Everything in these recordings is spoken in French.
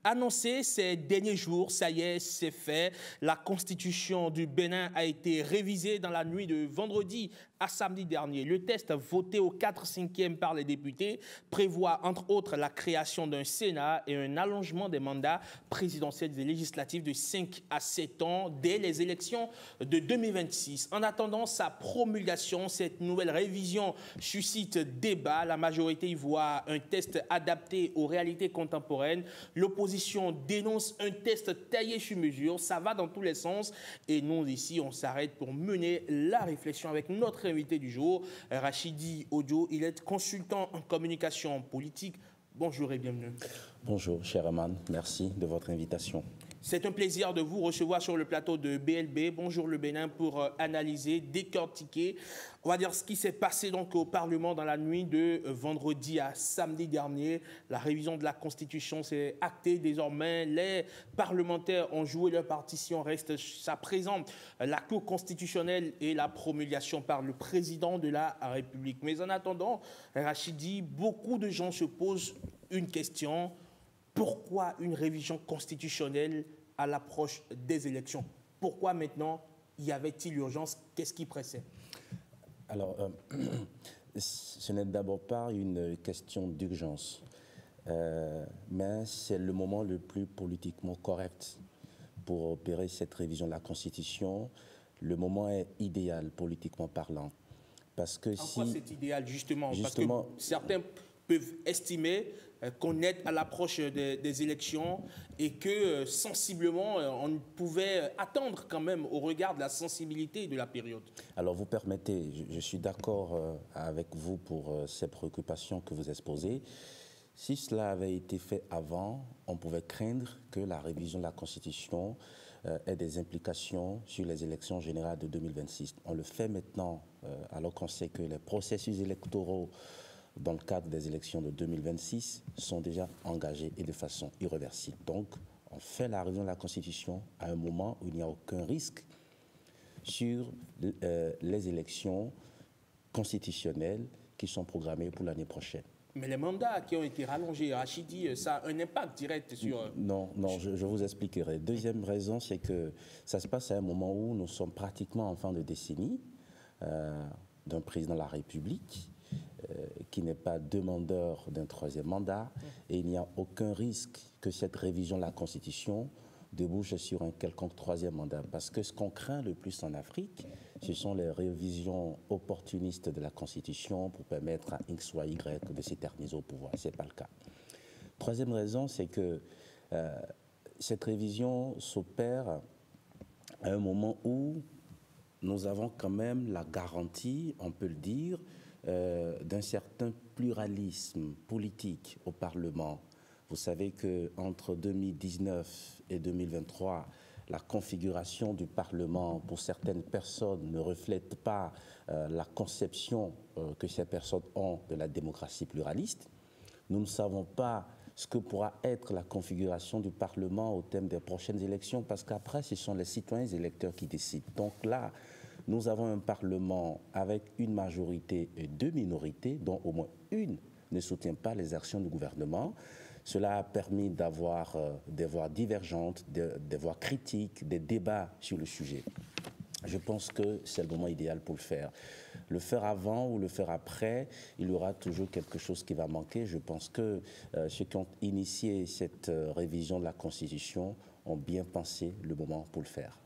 Annoncé ces derniers jours, ça y est, c'est fait. La constitution du Bénin a été révisée dans la nuit de vendredi à samedi dernier. Le texte voté au 4/5e par les députés prévoit entre autres la création d'un Sénat et un allongement des mandats présidentiels et législatifs de 5 à 7 ans dès les élections de 2026. En attendant sa promulgation, cette nouvelle révision suscite débat. La majorité y voit un texte adapté aux réalités contemporaines. L'opposition dénonce un texte taillé sur mesure. Ça va dans tous les sens. Et nous, ici, on s'arrête pour mener la réflexion avec notre invité du jour, Rachidi Odio. Il est consultant en communication politique. Bonjour et bienvenue. Bonjour, cher Aman. Merci de votre invitation. C'est un plaisir de vous recevoir sur le plateau de BLB. Bonjour le Bénin pour analyser, décortiquer, on va dire ce qui s'est passé donc au Parlement dans la nuit de vendredi à samedi dernier. La révision de la Constitution s'est actée désormais. Les parlementaires ont joué leur partition, reste à présent la Cour constitutionnelle et la promulgation par le président de la République. Mais en attendant, Rachidi, beaucoup de gens se posent une question. Pourquoi une révision constitutionnelle à l'approche des élections? Pourquoi maintenant y avait-il urgence? Qu'est-ce qui pressait? Alors, ce n'est d'abord pas une question d'urgence, mais c'est le moment le plus politiquement correct pour opérer cette révision de la Constitution. Le moment est idéal politiquement parlant. Parce que en quoi c'est idéal justement? Parce que certains peuvent estimer qu'on est à l'approche des élections et que sensiblement on pouvait attendre quand même au regard de la sensibilité de la période. Alors vous permettez, je suis d'accord avec vous pour ces préoccupations que vous exposez. Si cela avait été fait avant, on pouvait craindre que la révision de la Constitution ait des implications sur les élections générales de 2026. On le fait maintenant alors qu'on sait que les processus électoraux dans le cadre des élections de 2026 sont déjà engagés et de façon irréversible. Donc, on fait la révision de la Constitution à un moment où il n'y a aucun risque sur les élections constitutionnelles qui sont programmées pour l'année prochaine. Mais les mandats qui ont été rallongés, Rachidi, ça a un impact direct sur... Non, je vous expliquerai. Deuxième raison, c'est que ça se passe à un moment où nous sommes pratiquement en fin de décennie d'un président de la République qui n'est pas demandeur d'un troisième mandat, et il n'y a aucun risque que cette révision de la Constitution débouche sur un quelconque troisième mandat. Parce que ce qu'on craint le plus en Afrique, ce sont les révisions opportunistes de la Constitution pour permettre à X ou à Y de s'éterniser au pouvoir. Ce n'est pas le cas. Troisième raison, c'est que cette révision s'opère à un moment où nous avons quand même la garantie, on peut le dire, d'un certain pluralisme politique au Parlement. Vous savez qu'entre 2019 et 2023, la configuration du Parlement, pour certaines personnes, ne reflète pas la conception que ces personnes ont de la démocratie pluraliste. Nous ne savons pas ce que pourra être la configuration du Parlement au thème des prochaines élections, parce qu'après, ce sont les citoyens et électeurs qui décident. Donc là, nous avons un Parlement avec une majorité et deux minorités, dont au moins une ne soutient pas les actions du gouvernement. Cela a permis d'avoir des voix divergentes, des voix critiques, des débats sur le sujet. Je pense que c'est le moment idéal pour le faire. Le faire avant ou le faire après, il y aura toujours quelque chose qui va manquer. Je pense que ceux qui ont initié cette révision de la Constitution ont bien pensé le moment pour le faire.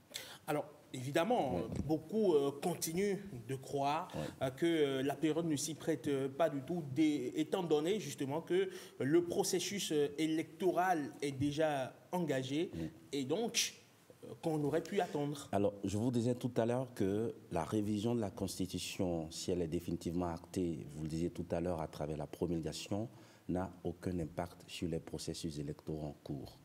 Alors, évidemment, beaucoup continuent de croire que la période ne s'y prête pas du tout, étant donné justement que le processus électoral est déjà engagé et donc qu'on aurait pu attendre. Alors, je vous disais tout à l'heure que la révision de la Constitution, si elle est définitivement actée, vous le disiez tout à l'heure à travers la promulgation, n'a aucun impact sur les processus électoraux en cours.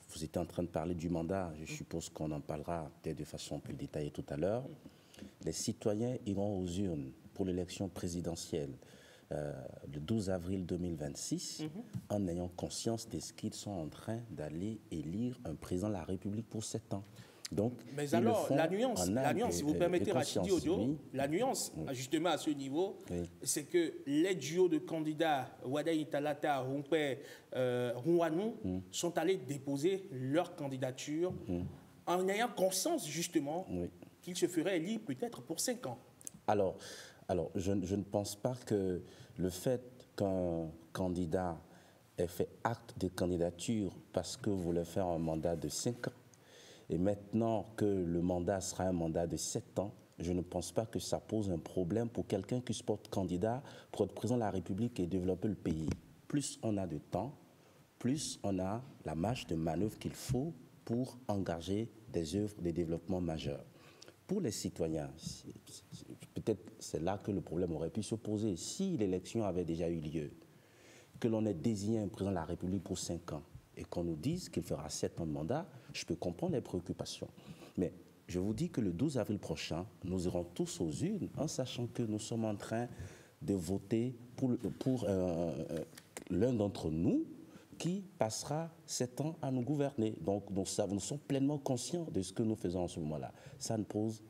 Vous étiez en train de parler du mandat, je suppose qu'on en parlera peut-être de façon plus détaillée tout à l'heure. Les citoyens iront aux urnes pour l'élection présidentielle le 12 avril 2026 en ayant conscience de ce qu'ils sont en train d'aller élire un président de la République pour 7 ans. Donc, mais alors, la nuance, si vous permettez, Rachidi Odo, la nuance, justement à ce niveau, c'est que les duos de candidats, Wadaï Talata, Rumpe, Rouanou, sont allés déposer leur candidature en ayant conscience, justement, qu'ils se feraient élire peut-être pour 5 ans. Alors je ne pense pas que le fait qu'un candidat ait fait acte de candidature parce que vous voulez faire un mandat de 5 ans, et maintenant que le mandat sera un mandat de 7 ans, je ne pense pas que ça pose un problème pour quelqu'un qui se porte candidat pour être président de la République et développer le pays. Plus on a de temps, plus on a la marge de manœuvre qu'il faut pour engager des œuvres de développement majeures. Pour les citoyens, peut-être c'est là que le problème aurait pu se poser. Si l'élection avait déjà eu lieu, que l'on ait désigné un président de la République pour 5 ans, et qu'on nous dise qu'il fera 7 ans de mandat, je peux comprendre les préoccupations. Mais je vous dis que le 12 avril prochain, nous irons tous aux urnes en sachant que nous sommes en train de voter pour l'un d'entre nous qui passera 7 ans à nous gouverner. Donc nous sommes pleinement conscients de ce que nous faisons en ce moment-là. Ça ne pose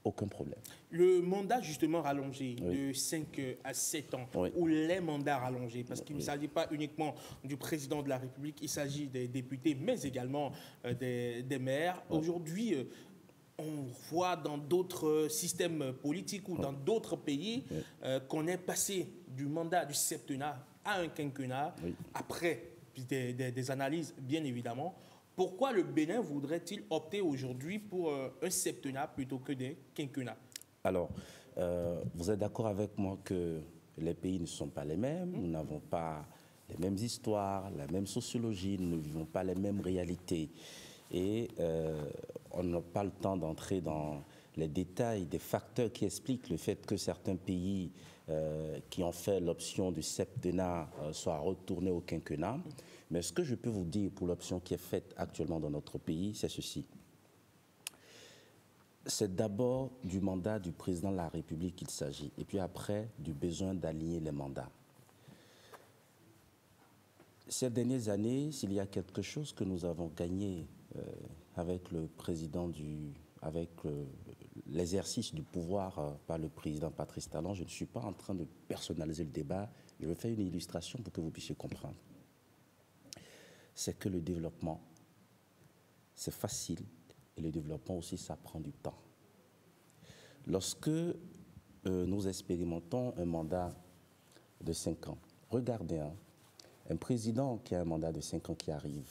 aucun problème. Le mandat justement rallongé de 5 à 7 ans, ou les mandats rallongés, parce qu'il ne s'agit pas uniquement du président de la République, il s'agit des députés, mais également des maires. Aujourd'hui, on voit dans d'autres systèmes politiques ou dans d'autres pays qu'on est passé du mandat du septennat à un quinquennat, après des analyses bien évidemment. Pourquoi le Bénin voudrait-il opter aujourd'hui pour un septennat plutôt que des quinquennats? Alors, vous êtes d'accord avec moi que les pays ne sont pas les mêmes, nous n'avons pas les mêmes histoires, la même sociologie, nous ne vivons pas les mêmes réalités. Et on n'a pas le temps d'entrer dans les détails des facteurs qui expliquent le fait que certains pays qui ont fait l'option du septennat soient retournés au quinquennat. Mais ce que je peux vous dire pour l'option qui est faite actuellement dans notre pays, c'est ceci. C'est d'abord du mandat du président de la République qu'il s'agit, et puis après, du besoin d'aligner les mandats. Ces dernières années, s'il y a quelque chose que nous avons gagné avec le président avec l'exercice du pouvoir par le président Patrice Talon, je ne suis pas en train de personnaliser le débat, je vais faire une illustration pour que vous puissiez comprendre. C'est que le développement, c'est facile, et le développement aussi, ça prend du temps. Lorsque nous expérimentons un mandat de 5 ans, regardez, un président qui a un mandat de 5 ans qui arrive,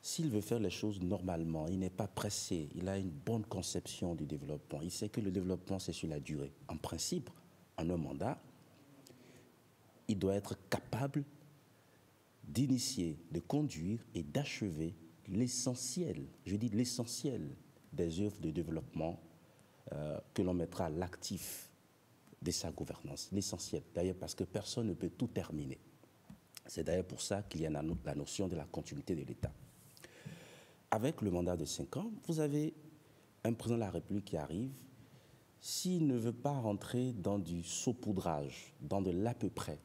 s'il veut faire les choses normalement, il n'est pas pressé, il a une bonne conception du développement, il sait que le développement, c'est sur la durée. En principe, en un mandat, il doit être capable d'initier, de conduire et d'achever l'essentiel, je dis l'essentiel des œuvres de développement que l'on mettra à l'actif de sa gouvernance. L'essentiel, d'ailleurs parce que personne ne peut tout terminer. C'est d'ailleurs pour ça qu'il y a la notion de la continuité de l'État. Avec le mandat de 5 ans, vous avez un président de la République qui arrive. S'il ne veut pas rentrer dans du saupoudrage, dans de l'à peu près,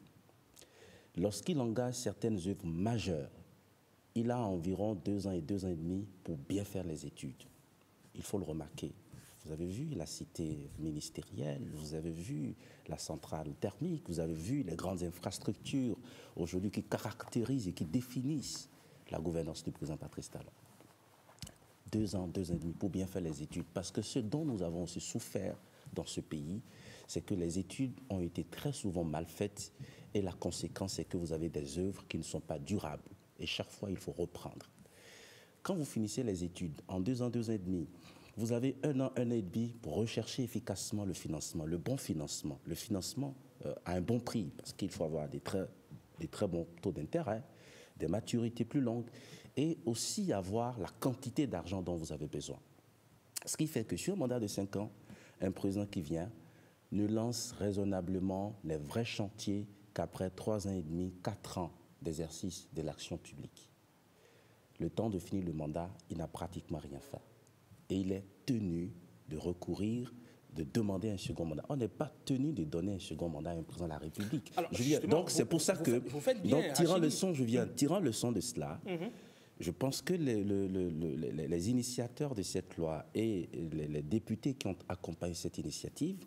lorsqu'il engage certaines œuvres majeures, il a environ 2 ans et 2 ans et demi pour bien faire les études. Il faut le remarquer. Vous avez vu la cité ministérielle, vous avez vu la centrale thermique, vous avez vu les grandes infrastructures aujourd'hui qui caractérisent et qui définissent la gouvernance du président Patrice Talon. 2 ans, 2 ans et demi pour bien faire les études. Parce que ce dont nous avons aussi souffert dans ce pays, c'est que les études ont été très souvent mal faites et la conséquence, c'est que vous avez des œuvres qui ne sont pas durables. Et chaque fois, il faut reprendre. Quand vous finissez les études, en 2 ans, 2 ans et demi, vous avez 1 an, 1 an et demi pour rechercher efficacement le financement, le bon financement. Le financement à un bon prix, parce qu'il faut avoir des très bons taux d'intérêt, des maturités plus longues, et aussi avoir la quantité d'argent dont vous avez besoin. Ce qui fait que sur un mandat de 5 ans, un président qui vient ne lance raisonnablement les vrais chantiers qu'après 3 ans et demi, 4 ans d'exercice de l'action publique. Le temps de finir le mandat, il n'a pratiquement rien fait. Et il est tenu de recourir, de demander un second mandat. On n'est pas tenu de donner un second mandat à un président de la République. Alors, donc c'est pour ça que, vous faites bien, tirant leçon de cela, Je pense que les initiateurs de cette loi et les députés qui ont accompagné cette initiative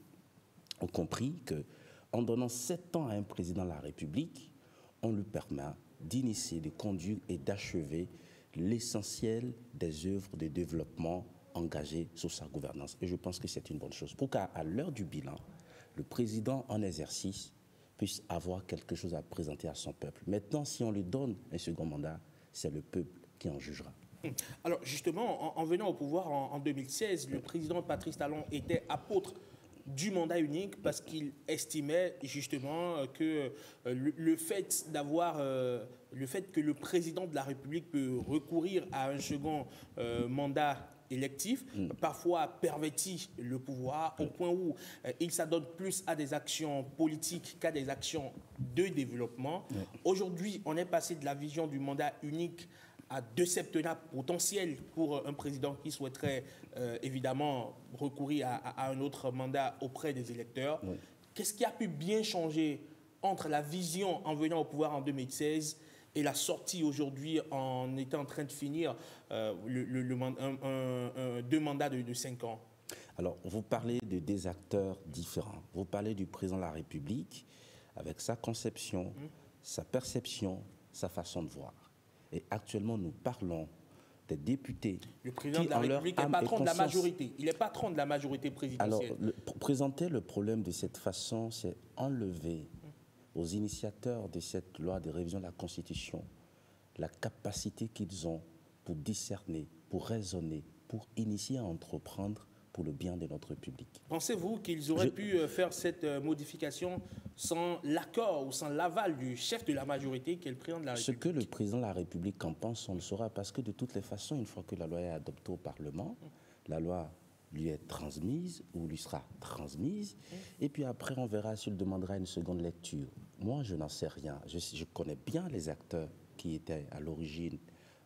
ont compris qu'en donnant 7 ans à un président de la République, on lui permet d'initier, de conduire et d'achever l'essentiel des œuvres de développement engagées sous sa gouvernance. Et je pense que c'est une bonne chose. Pour qu'à l'heure du bilan, le président en exercice puisse avoir quelque chose à présenter à son peuple. Maintenant, si on lui donne un second mandat, c'est le peuple qui en jugera. Alors justement, en venant au pouvoir en 2016, le président Patrice Talon était apôtre du mandat unique parce qu'il estimait justement que le fait que le président de la République peut recourir à un second mandat électif, parfois pervertit le pouvoir au point où il s'adonne plus à des actions politiques qu'à des actions de développement. Aujourd'hui, on est passé de la vision du mandat unique à 2 septennats potentiels pour un président qui souhaiterait évidemment recourir à un autre mandat auprès des électeurs. Qu'est-ce qui a pu bien changer entre la vision en venant au pouvoir en 2016 et la sortie aujourd'hui en étant en train de finir 2 mandats de 5 ans? Alors, vous parlez de 2 acteurs différents. Vous parlez du président de la République avec sa conception, sa perception, sa façon de voir. Et actuellement, nous parlons des députés. Le président de la République est patron de la majorité. Il est patron de la majorité présidentielle. Alors, présenter le problème de cette façon, c'est enlever aux initiateurs de cette loi de révision de la Constitution la capacité qu'ils ont pour discerner, pour raisonner, pour initier à entreprendre pour le bien de notre public. Pensez-vous qu'ils auraient pu faire cette modification sans l'accord ou sans l'aval du chef de la majorité qui est le président de la République? Ce que le président de la République en pense, on le saura parce que de toutes les façons, une fois que la loi est adoptée au Parlement, la loi lui est transmise ou lui sera transmise et puis après on verra s'il demandera une seconde lecture. Moi, je n'en sais rien. Je connais bien les acteurs qui étaient à l'origine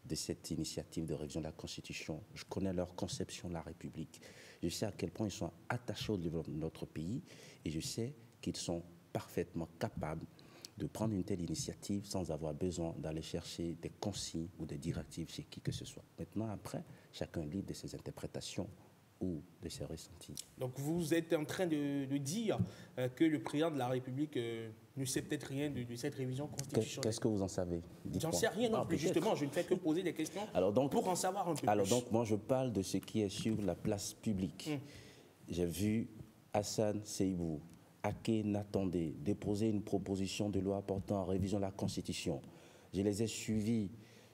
de cette initiative de révision de la Constitution. Je connais leur conception de la République. Je sais à quel point ils sont attachés au développement de notre pays et je sais qu'ils sont parfaitement capables de prendre une telle initiative sans avoir besoin d'aller chercher des consignes ou des directives chez qui que ce soit. Maintenant, après, chacun est libre de ses interprétations ou de ses ressentis. Donc vous êtes en train de dire que le président de la République ne sait peut-être rien de cette révision constitutionnelle. Qu'est-ce que vous en savez? J'en sais rien non plus. Justement, je ne fais que poser des questions pour en savoir un peu plus. Alors donc, moi, je parle de ce qui est sur la place publique. J'ai vu Hassan Seibou, Ake Natandé déposer une proposition de loi portant en révision de la Constitution. Je les ai suivis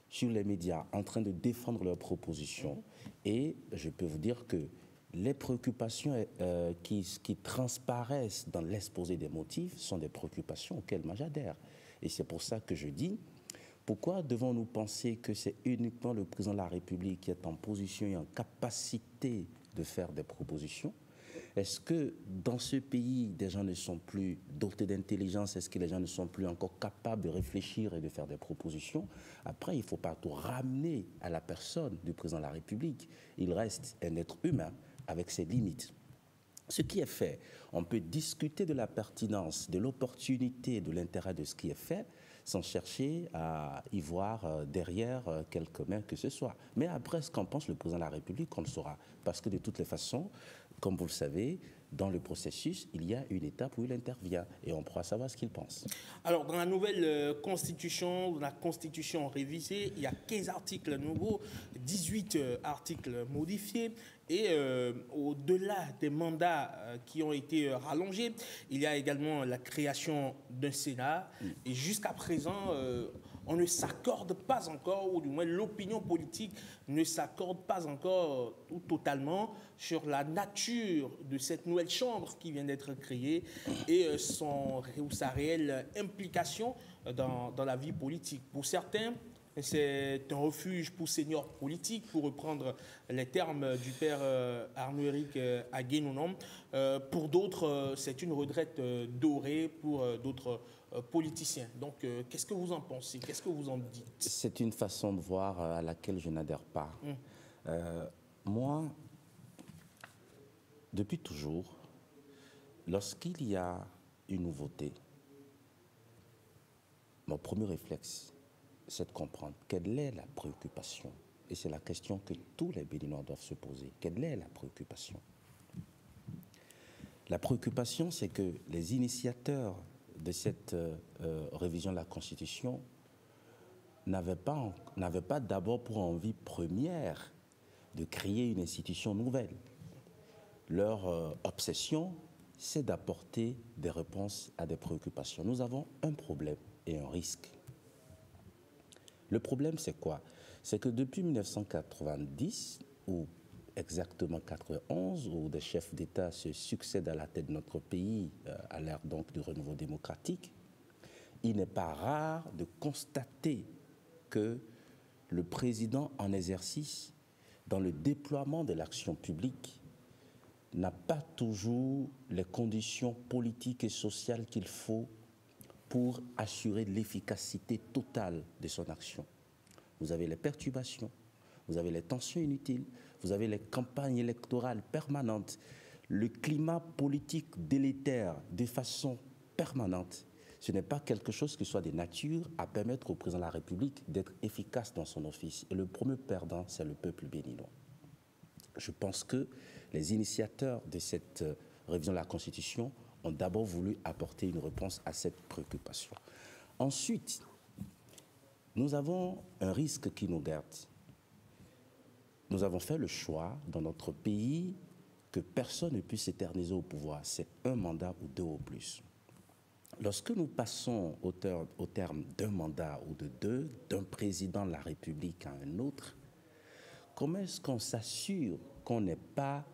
sur les médias en train de défendre leurs propositions. Et je peux vous dire que les préoccupations qui transparaissent dans l'exposé des motifs sont des préoccupations auxquelles moi j'adhère. Et c'est pour ça que je dis, pourquoi devons-nous penser que c'est uniquement le président de la République qui est en position et en capacité de faire des propositions? Est-ce que dans ce pays, des gens ne sont plus dotés d'intelligence? Est-ce que les gens ne sont plus encore capables de réfléchir et de faire des propositions? Après, il ne faut pas tout ramener à la personne du président de la République. Il reste un être humain avec ses limites. Ce qui est fait, on peut discuter de la pertinence, de l'opportunité, de l'intérêt de ce qui est fait, sans chercher à y voir derrière quelque main que ce soit. Mais après, ce qu'en pense le président de la République, on le saura. Parce que de toutes les façons, comme vous le savez, dans le processus, il y a une étape où il intervient et on pourra savoir ce qu'il pense. Alors, dans la nouvelle constitution, dans la constitution révisée, il y a 15 articles nouveaux, 18 articles modifiés. Et au-delà des mandats qui ont été rallongés, il y a également la création d'un Sénat. Et jusqu'à présent, on ne s'accorde pas encore, ou du moins l'opinion politique ne s'accorde pas encore ou totalement sur la nature de cette nouvelle chambre qui vient d'être créée et sa réelle implication dans la vie politique. Pour certains, c'est un refuge pour seniors politiques, pour reprendre les termes du père Arnaud-Éric Aguénonom. Pour d'autres, c'est une retraite dorée pour d'autres politiciens. Donc, qu'est-ce que vous en pensez? Qu'est-ce que vous en dites? C'est une façon de voir à laquelle je n'adhère pas. Moi, depuis toujours, lorsqu'il y a une nouveauté, mon premier réflexe, c'est de comprendre quelle est la préoccupation. Et c'est la question que tous les Béninois doivent se poser. Quelle est la préoccupation? La préoccupation, c'est que les initiateurs de cette révision de la Constitution n'avaient pas d'abord pour envie première de créer une institution nouvelle. Leur obsession, c'est d'apporter des réponses à des préoccupations. Nous avons un problème et un risque. Le problème, c'est quoi? C'est que depuis 1990, ou exactement 91, où des chefs d'État se succèdent à la tête de notre pays, à l'ère donc du renouveau démocratique, il n'est pas rare de constater que le président en exercice, dans le déploiement de l'action publique, n'a pas toujours les conditions politiques et sociales qu'il faut pour assurer l'efficacité totale de son action. Vous avez les perturbations, vous avez les tensions inutiles, vous avez les campagnes électorales permanentes, le climat politique délétère de façon permanente. Ce n'est pas quelque chose qui soit de nature à permettre au président de la République d'être efficace dans son office. Et le premier perdant, c'est le peuple béninois. Je pense que les initiateurs de cette révision de la Constitution ont d'abord voulu apporter une réponse à cette préoccupation. Ensuite, nous avons un risque qui nous garde. Nous avons fait le choix dans notre pays que personne ne puisse s'éterniser au pouvoir. C'est un mandat ou deux au plus. Lorsque nous passons au terme d'un mandat ou de deux, d'un président de la République à un autre, comment est-ce qu'on s'assure qu'on n'est pas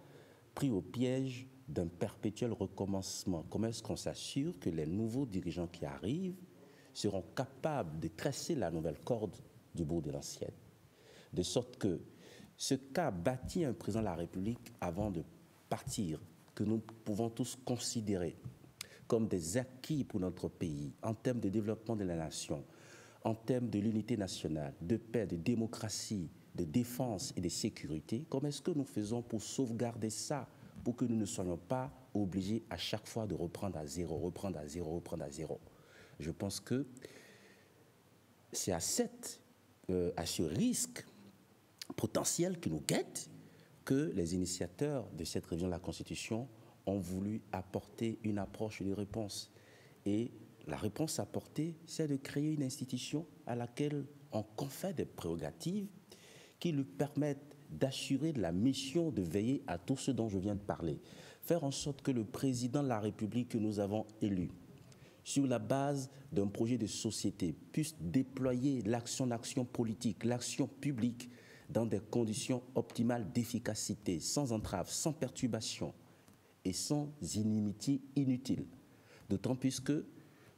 pris au piège d'un perpétuel recommencement? Comment est-ce qu'on s'assure que les nouveaux dirigeants qui arrivent seront capables de tresser la nouvelle corde du bout de l'ancienne? De sorte que ce qu'a bâti un président de la République avant de partir, que nous pouvons tous considérer comme des acquis pour notre pays, en termes de développement de la nation, en termes de l'unité nationale, de paix, de démocratie, de défense et de sécurité, comment est-ce que nous faisons pour sauvegarder ça, pour que nous ne soyons pas obligés à chaque fois de reprendre à zéro, reprendre à zéro, reprendre à zéro? Je pense que c'est à ce risque potentiel qui nous guette que les initiateurs de cette révision de la Constitution ont voulu apporter une approche de réponse. Et la réponse apportée, c'est de créer une institution à laquelle on confère des prérogatives qui lui permettent d'assurer la mission de veiller à tout ce dont je viens de parler. Faire en sorte que le président de la République que nous avons élu, sur la base d'un projet de société, puisse déployer l'action politique, l'action publique dans des conditions optimales d'efficacité, sans entrave, sans perturbation et sans inimitié inutile. D'autant plus que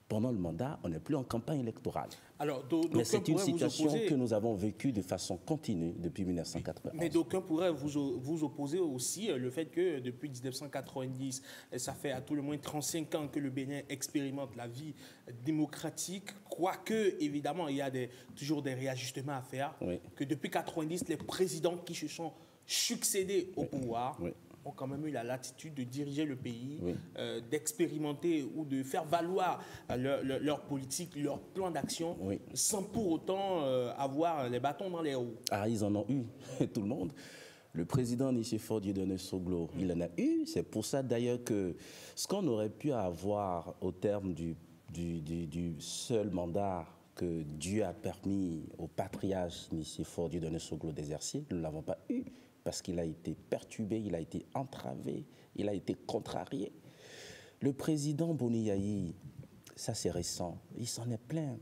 pendant le mandat, on n'est plus en campagne électorale. Alors, mais c'est une situation que nous avons vécue de façon continue depuis 1991. Mais d'aucuns pourraient vous opposer aussi le fait que depuis 1990, ça fait à tout le moins 35 ans que le Bénin expérimente la vie démocratique, quoique, évidemment, il y a toujours des réajustements à faire, oui. Que depuis 1990, les présidents qui se sont succédés au pouvoir ont quand même eu la latitude de diriger le pays, d'expérimenter ou de faire valoir leur politique, leur plan d'action, sans pour autant avoir les bâtons dans les roues. Ah, ils en ont eu, tout le monde. Le président Nicéphore Dieudonné Soglo, il en a eu. C'est pour ça d'ailleurs que ce qu'on aurait pu avoir au terme du seul mandat que Dieu a permis au patriarche Nicéphore Dieudonné Soglo d'exercer, nous ne l'avons pas eu. Parce qu'il a été perturbé, il a été entravé, il a été contrarié. Le président Boni Yayi, ça c'est récent, il s'en est plein.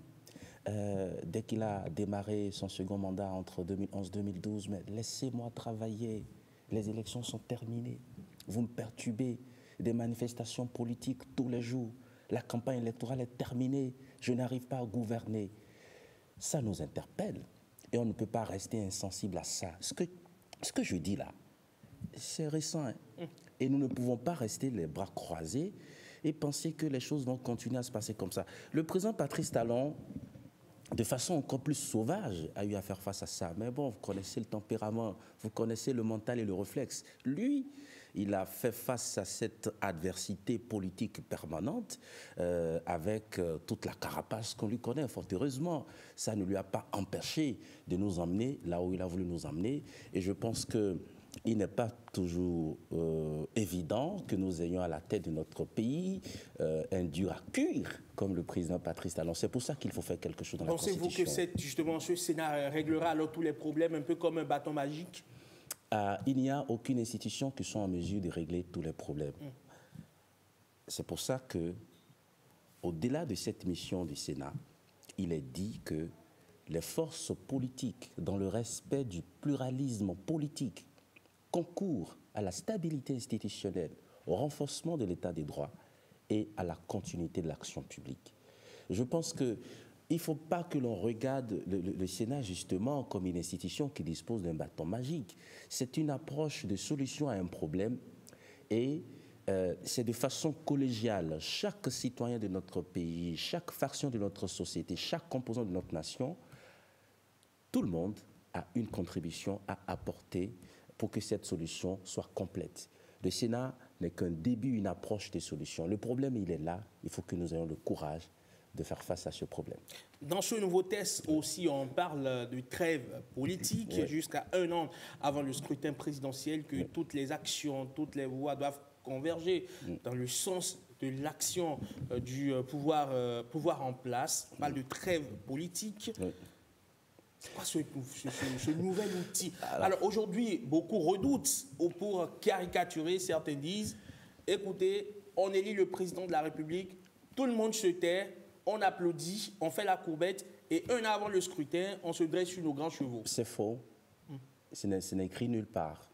Dès qu'il a démarré son second mandat entre 2011 et 2012, mais laissez-moi travailler, les élections sont terminées, vous me perturbez, des manifestations politiques tous les jours, la campagne électorale est terminée, je n'arrive pas à gouverner. Ça nous interpelle et on ne peut pas rester insensible à ça. Ce que je dis là, c'est récent. Hein? Et nous ne pouvons pas rester les bras croisés et penser que les choses vont continuer à se passer comme ça. Le président Patrice Talon, de façon encore plus sauvage, a eu à faire face à ça. Mais bon, vous connaissez le tempérament, vous connaissez le mental et le réflexe. Lui, il a fait face à cette adversité politique permanente avec toute la carapace qu'on lui connaît. Fort heureusement, ça ne lui a pas empêché de nous emmener là où il a voulu nous emmener. Et je pense qu'il n'est pas toujours évident que nous ayons à la tête de notre pays un dur à cuire, comme le président Patrice Talon. C'est pour ça qu'il faut faire quelque chose dans la Constitution. Pensez-vous que justement ce Sénat réglera alors tous les problèmes un peu comme un bâton magique? Il n'y a aucune institution qui soit en mesure de régler tous les problèmes. C'est pour ça que, au-delà de cette mission du Sénat, il est dit que les forces politiques, dans le respect du pluralisme politique, concourent à la stabilité institutionnelle, au renforcement de l'état des droits et à la continuité de l'action publique. Je pense qu'il ne faut pas que l'on regarde le Sénat justement comme une institution qui dispose d'un bâton magique. C'est une approche de solution à un problème et c'est de façon collégiale. Chaque citoyen de notre pays, chaque faction de notre société, chaque composant de notre nation, tout le monde a une contribution à apporter pour que cette solution soit complète. Le Sénat n'est qu'un début, une approche des solutions. Le problème, il est là. Il faut que nous ayons le courage de faire face à ce problème. Dans ce nouveau test aussi, on parle de trêve politique jusqu'à 1 an avant le scrutin présidentiel, que toutes les actions, toutes les voies doivent converger dans le sens de l'action du pouvoir en place. On parle de trêve politique. C'est quoi ce nouvel outil? Alors aujourd'hui, beaucoup redoutent ou pour caricaturer, certains disent, écoutez, on élit le président de la République, tout le monde se tait, on applaudit, on fait la courbette et 1 an avant le scrutin, on se dresse sur nos grands chevaux. C'est faux. Ce n'est écrit nulle part.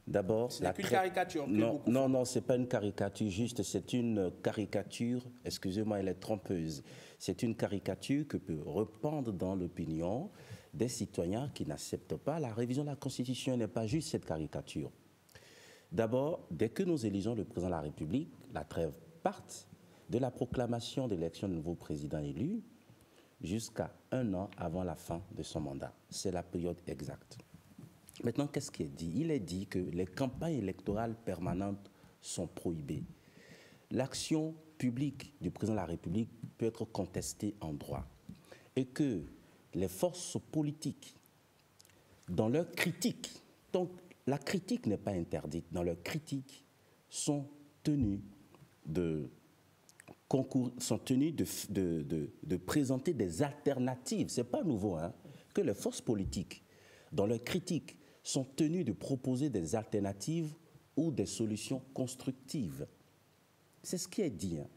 D'abord, c'est une caricature. Non, c'est pas une caricature juste, c'est une caricature, excusez-moi, elle est trompeuse. C'est une caricature que peut répandre dans l'opinion des citoyens qui n'acceptent pas la révision de la Constitution. Elle n'est pas juste cette caricature. D'abord, dès que nous élisons le président de la République, la trêve parte de la proclamation de l'élection du nouveau président élu jusqu'à 1 an avant la fin de son mandat. C'est la période exacte. Maintenant, qu'est-ce qui est dit? Il est dit que les campagnes électorales permanentes sont prohibées. L'action publique du président de la République peut être contestée en droit et que les forces politiques, dans leur critique, donc la critique n'est pas interdite, dans leur critique, sont tenues de présenter des alternatives. Ce n'est pas nouveau, hein, que les forces politiques, dans leur critique, sont tenues de proposer des alternatives ou des solutions constructives. C'est ce qui est dit. Hein.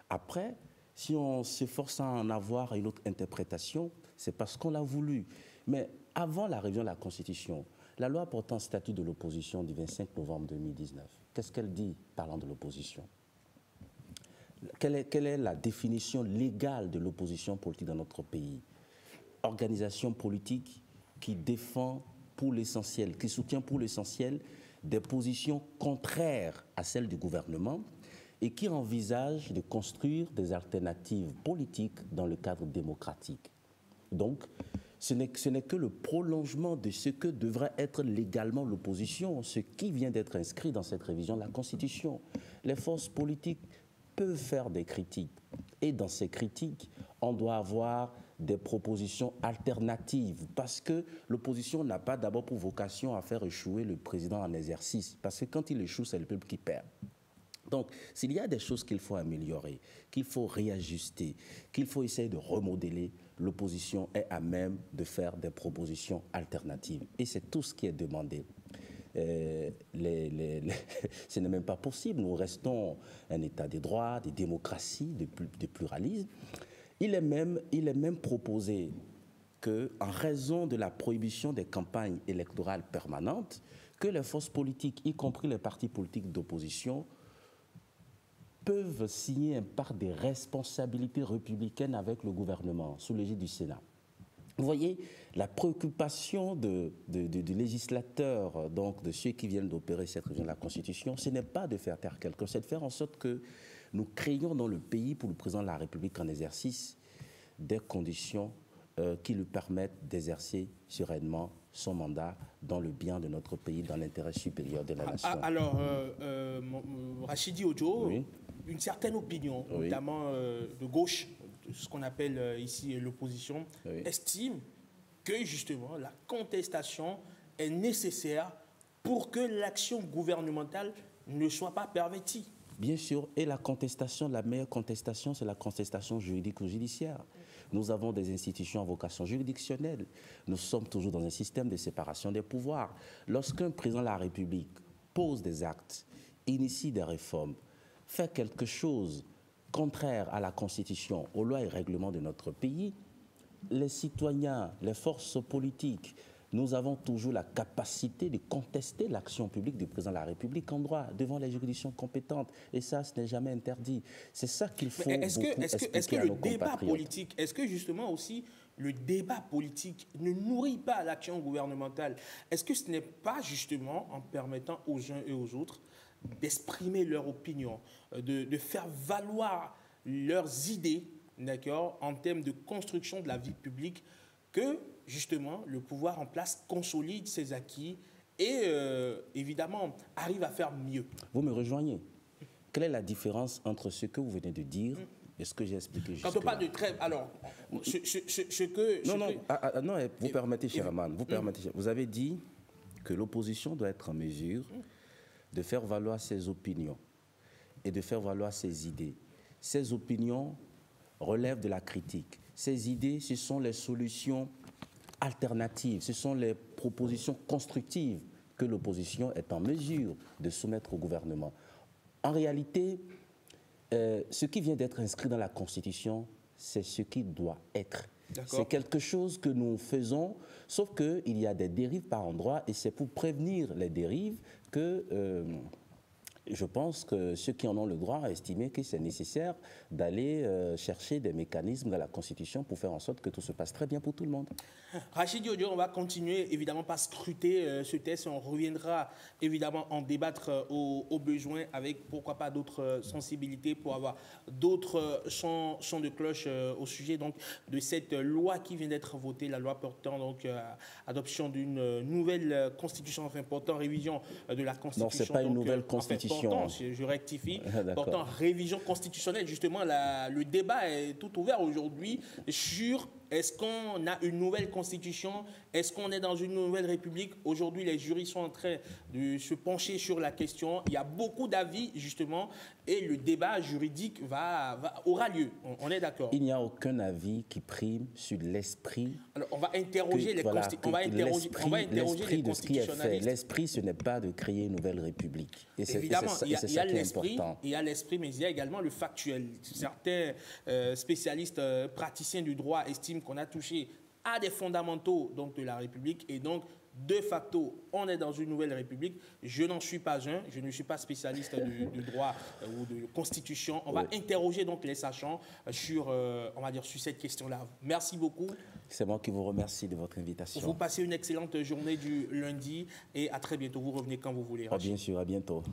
Après, si on s'efforce à en avoir une autre interprétation, c'est parce qu'on l'a voulu. Mais avant la révision de la Constitution, la loi portant statut de l'opposition du 25 novembre 2019, qu'est-ce qu'elle dit parlant de l'opposition? Quelle est la définition légale de l'opposition politique dans notre pays? Organisation politique qui défend pour l'essentiel, qui soutient pour l'essentiel des positions contraires à celles du gouvernement et qui envisage de construire des alternatives politiques dans le cadre démocratique. Donc, ce n'est que le prolongement de ce que devrait être légalement l'opposition, ce qui vient d'être inscrit dans cette révision de la Constitution. Les forces politiques peuvent faire des critiques et dans ces critiques, on doit avoir des propositions alternatives parce que l'opposition n'a pas d'abord pour vocation à faire échouer le président en exercice parce que quand il échoue, c'est le peuple qui perd. Donc, s'il y a des choses qu'il faut améliorer, qu'il faut réajuster, qu'il faut essayer de remodeler, l'opposition est à même de faire des propositions alternatives. Et c'est tout ce qui est demandé. Ce n'est même pas possible. Nous restons un état de droit, de démocratie, de pluralisme. Il est même proposé qu'en raison de la prohibition des campagnes électorales permanentes, que les forces politiques, y compris les partis politiques d'opposition, peuvent signer un part des responsabilités républicaines avec le gouvernement sous l'égide du Sénat. Vous voyez, la préoccupation du législateur, donc de ceux qui viennent d'opérer cette révision de la Constitution, ce n'est pas de faire taire quelqu'un, c'est de faire en sorte que nous créions dans le pays, pour le président de la République en exercice, des conditions qui lui permettent d'exercer sereinement son mandat dans le bien de notre pays, dans l'intérêt supérieur de la nation. Alors, Rachidi Odjo, Oui. une certaine opinion, Oui. notamment de gauche, ce qu'on appelle ici l'opposition, Oui. estime que justement la contestation est nécessaire pour que l'action gouvernementale ne soit pas pervertie. Bien sûr, et la contestation, la meilleure contestation, c'est la contestation juridique ou judiciaire. Nous avons des institutions à vocation juridictionnelle. Nous sommes toujours dans un système de séparation des pouvoirs. Lorsqu'un président de la République pose des actes, initie des réformes, fait quelque chose contraire à la Constitution, aux lois et règlements de notre pays, les citoyens, les forces politiques, nous avons toujours la capacité de contester l'action publique du président de la République en droit, devant les juridictions compétentes. Et ça, ce n'est jamais interdit. C'est ça qu'il faut Est-ce que expliquer à le nos débat compatriotes. politique, est-ce que justement aussi le débat politique ne nourrit pas l'action gouvernementale? Est-ce que ce n'est pas justement en permettant aux uns et aux autres d'exprimer leur opinion, de faire valoir leurs idées, d'accord, en termes de construction de la vie publique, que justement le pouvoir en place consolide ses acquis et évidemment arrive à faire mieux? Vous me rejoignez. Quelle est la différence entre ce que vous venez de dire et ce que j'ai expliqué jusque-là? Quand on parle de trêve, alors, Non, vous permettez, cher Aman, vous avez dit que l'opposition doit être en mesure de faire valoir ses opinions et de faire valoir ses idées. Ces opinions relèvent de la critique. Ces idées, ce sont les solutions alternatives, ce sont les propositions constructives que l'opposition est en mesure de soumettre au gouvernement. En réalité, ce qui vient d'être inscrit dans la Constitution, c'est ce qui doit être. C'est quelque chose que nous faisons, sauf qu'il y a des dérives par endroits et c'est pour prévenir les dérives que je pense que ceux qui en ont le droit ont estimé que c'est nécessaire d'aller chercher des mécanismes dans la Constitution pour faire en sorte que tout se passe très bien pour tout le monde. Rachidi Odjo, on va continuer évidemment par scruter ce test. On reviendra évidemment en débattre au besoin avec pourquoi pas d'autres sensibilités pour avoir d'autres sons de cloche au sujet donc, de cette loi qui vient d'être votée, la loi portant donc adoption d'une nouvelle constitution, enfin portant révision de la constitution. Non, ce n'est pas une nouvelle constitution. Portant, je rectifie, portant révision constitutionnelle. Justement, le débat est tout ouvert aujourd'hui sur est-ce qu'on a une nouvelle constitution, est-ce qu'on est dans une nouvelle république. Aujourd'hui, les jurys sont en train de se pencher sur la question. Il y a beaucoup d'avis, justement, et le débat juridique aura lieu. On est d'accord. Il n'y a aucun avis qui prime sur l'esprit. Alors, on va interroger les constitutionnalistes. L'esprit, ce n'est pas de créer une nouvelle république. Et évidemment, il y a l'esprit, mais il y a également le factuel. Certains spécialistes, praticiens du droit estiment qu'on a touché à des fondamentaux donc, de la République et donc de facto, on est dans une nouvelle République. Je n'en suis pas je ne suis pas spécialiste du droit ou de constitution. On va interroger donc les sachants sur, on va dire, sur cette question-là. Merci beaucoup. C'est moi qui vous remercie de votre invitation. Vous passez une excellente journée du lundi et à très bientôt. Vous revenez quand vous voulez. Bien sûr, à bientôt.